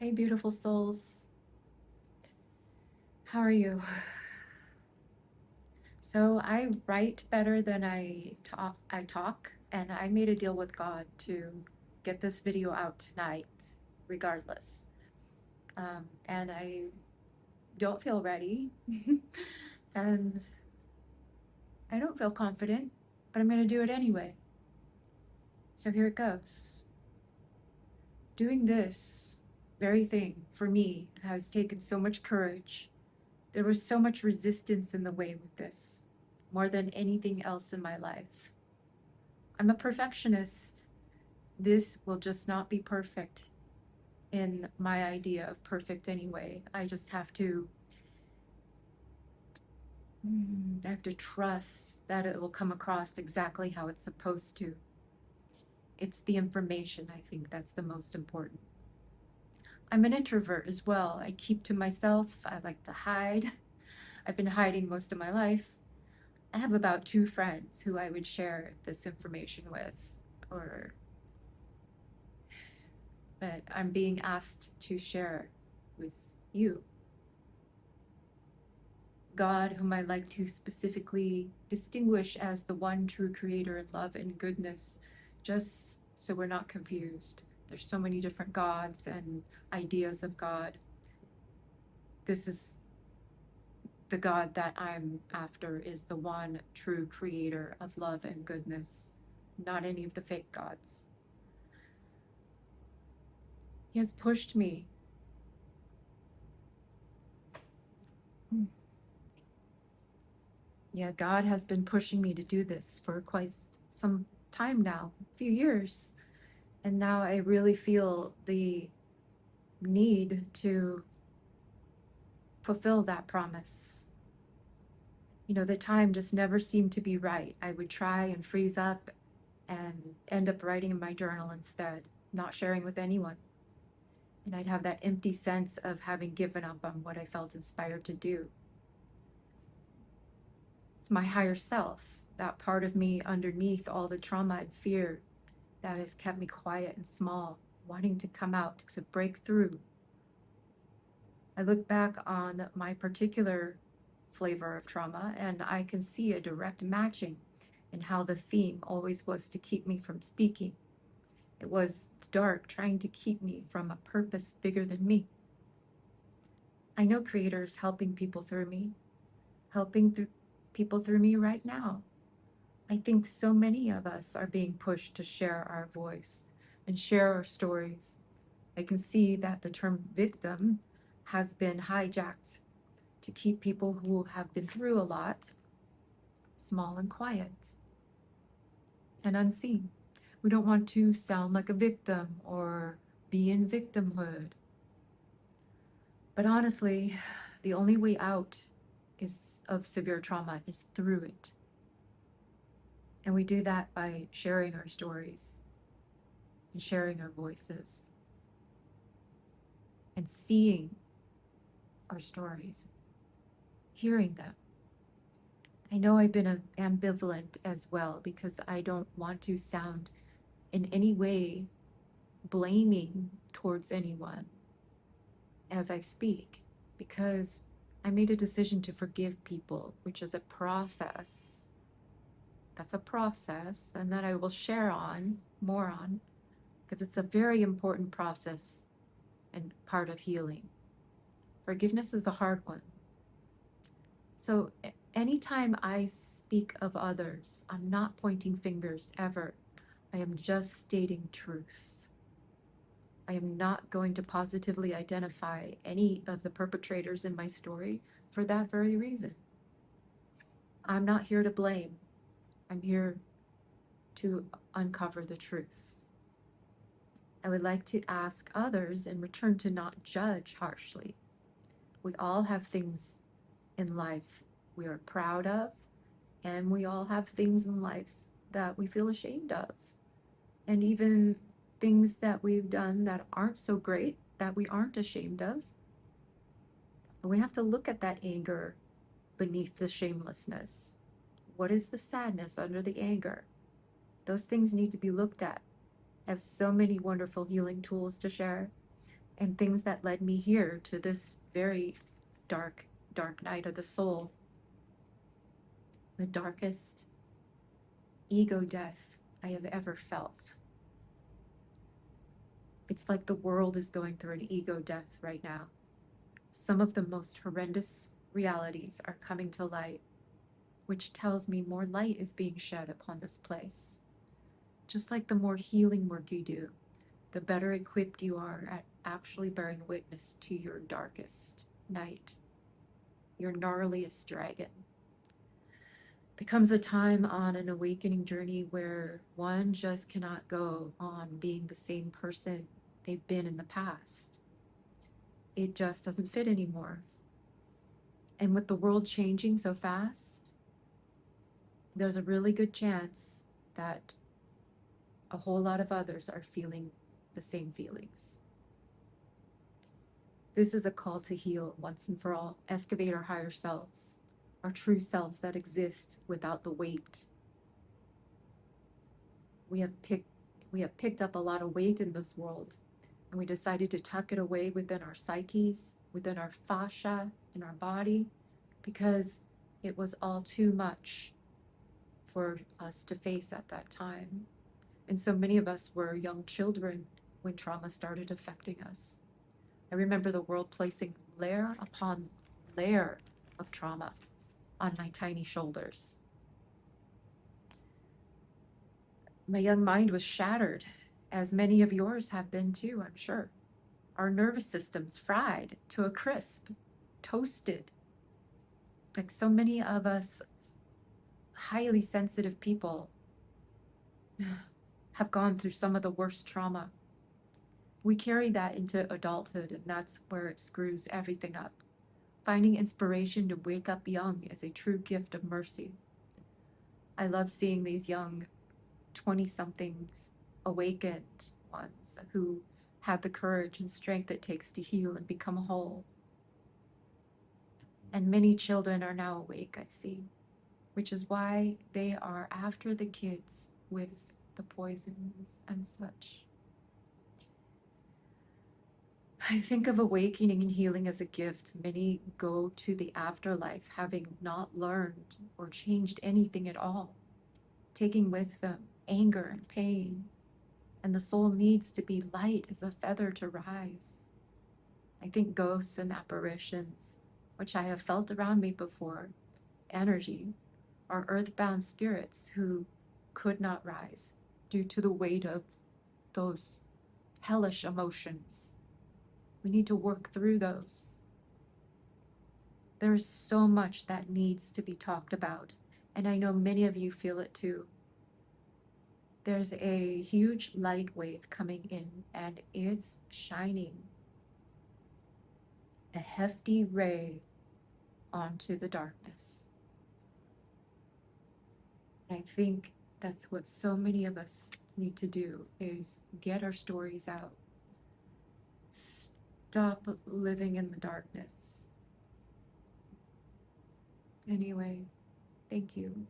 Hey, beautiful souls. How are you? So I write better than I talk, and I made a deal with God to get this video out tonight, regardless. And I don't feel ready, and I don't feel confident, but I'm going to do it anyway. So here it goes. Doing this very thing for me has taken so much courage. There was so much resistance in the way with this, more than anything else in my life. I'm a perfectionist. This will just not be perfect in my idea of perfect anyway. I just have to trust that it will come across exactly how it's supposed to. It's the information, I think, that's the most important. I'm an introvert as well. I keep to myself. I like to hide. I've been hiding most of my life. I have about 2 friends who I would share this information with, or but I'm being asked to share with you. God, whom I like to specifically distinguish as the one true creator in love and goodness, just so we're not confused. There's so many different gods and ideas of God. This is the God that I'm after, is the one true creator of love and goodness, not any of the fake gods. He has pushed me. Yeah, God has been pushing me to do this for quite some time now, a few years. And now I really feel the need to fulfill that promise. You know, the time just never seemed to be right. I would try and freeze up and end up writing in my journal instead, not sharing with anyone. And I'd have that empty sense of having given up on what I felt inspired to do. It's my higher self, that part of me underneath all the trauma and fear that has kept me quiet and small, wanting to come out, to break through. I look back on my particular flavor of trauma and I can see a direct matching in how the theme always was to keep me from speaking. It was dark, trying to keep me from a purpose bigger than me. I know creators helping people through me, people through me right now. I think so many of us are being pushed to share our voice and share our stories. I can see that the term victim has been hijacked to keep people who have been through a lot small and quiet and unseen. We don't want to sound like a victim or be in victimhood. But honestly, the only way out of severe trauma is through it. And we do that by sharing our stories and sharing our voices and seeing our stories, hearing them. I know I've been ambivalent as well because I don't want to sound in any way blaming towards anyone as I speak, because I made a decision to forgive people, which is a process. That's a process, and that I will share more on, because it's a very important process and part of healing. Forgiveness is a hard one. So anytime I speak of others, I'm not pointing fingers ever. I am just stating truth. I am not going to positively identify any of the perpetrators in my story for that very reason. I'm not here to blame. I'm here to uncover the truth. I would like to ask others in return to not judge harshly. We all have things in life we are proud of, and we all have things in life that we feel ashamed of. And even things that we've done that aren't so great that we aren't ashamed of. And we have to look at that anger beneath the shamelessness. What is the sadness under the anger? Those things need to be looked at. I have so many wonderful healing tools to share. and things that led me here to this very dark, dark night of the soul, the darkest ego death I have ever felt. It's like the world is going through an ego death right now. Some of the most horrendous realities are coming to light, which tells me more light is being shed upon this place. Just like the more healing work you do, the better equipped you are at actually bearing witness to your darkest night, your gnarliest dragon. There comes a time on an awakening journey where one just cannot go on being the same person they've been in the past. It just doesn't fit anymore. And with the world changing so fast, there's a really good chance that a whole lot of others are feeling the same feelings. This is a call to heal once and for all, excavate our higher selves, our true selves that exist without the weight. We have picked up a lot of weight in this world, and we decided to tuck it away within our psyches, within our fascia, in our body, because it was all too much for us to face at that time. And so many of us were young children when trauma started affecting us. I remember the world placing layer upon layer of trauma on my tiny shoulders. My young mind was shattered, as many of yours have been too, I'm sure. Our nervous systems fried to a crisp, toasted. Like so many of us highly sensitive people have gone through some of the worst trauma. We carry that into adulthood, and that's where it screws everything up. Finding inspiration to wake up young is a true gift of mercy. I love seeing these young 20-somethings awakened ones who have the courage and strength it takes to heal and become whole. And many children are now awake, I see, which is why they are after the kids with the poisons and such. I think of awakening and healing as a gift. Many go to the afterlife having not learned or changed anything at all, taking with them anger and pain. And the soul needs to be light as a feather to rise. I think ghosts and apparitions, which I have felt around me before, energy, are earthbound spirits who could not rise due to the weight of those hellish emotions. We need to work through those. There is so much that needs to be talked about, and I know many of you feel it too. There's a huge light wave coming in, and it's shining a hefty ray onto the darkness. I think that's what so many of us need to do, is get our stories out. Stop living in the darkness. Anyway, thank you.